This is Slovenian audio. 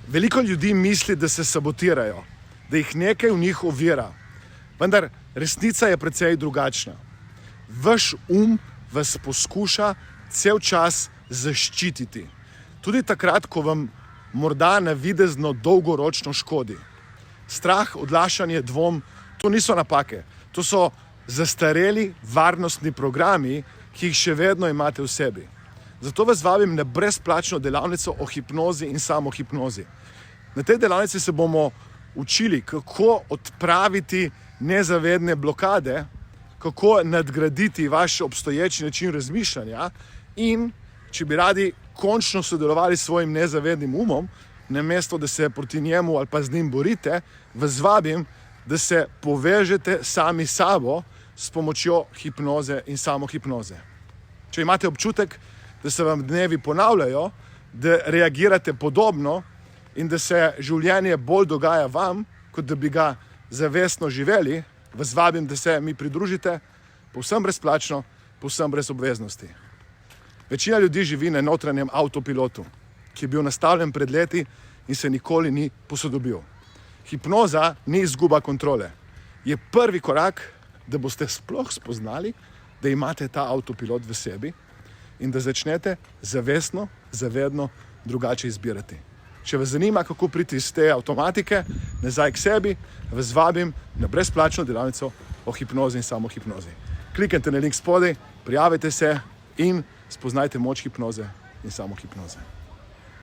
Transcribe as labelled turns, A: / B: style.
A: Veliko ljudi misli, da se sabotirajo, da jih nekaj v njih ovira. Vendar resnica je precej drugačna. Vaš vas poskuša cel čas zaščititi. Tudi takrat, ko vam morda navidezno dolgoročno škodi. Strah, odlašanje, dvom, to niso napake. To so zastareli varnostni programi, ki jih še vedno imate v sebi. Zato vas vabim na brezplačno delavnico o hipnozi in samohipnozi. Na tej delavnici se bomo učili, kako odpraviti nezavedne blokade, kako nadgraditi vaš obstoječi način razmišljanja in, če bi radi končno sodelovali s svojim nezavednim umom, namesto da se proti njemu ali pa z njim borite, vas vabim, da se povežete sami s sabo s pomočjo hipnoze in samohipnoze. Če imate občutek, da se vam dnevi ponavljajo, da reagirate podobno in da se življenje bolj dogaja vam, kot da bi ga zavestno živeli, vas vabim, da se mi pridružite povsem brezplačno, povsem brez obveznosti. Večina ljudi živi na notranjem avtopilotu, ki je bil nastavljen pred leti in se nikoli ni posodobil. Hipnoza ni izguba kontrole. Je prvi korak, da boste sploh spoznali, da imate ta avtopilot v sebi in da začnete zavestno, zavedno drugače izbirati. Če vas zanima, kako priti iz te avtomatike nazaj k sebi, vas vabim na brezplačno delavnico o hipnozi in samohipnozi. Kliknite na link spodaj, prijavite se in spoznajte moč hipnoze in samohipnoze.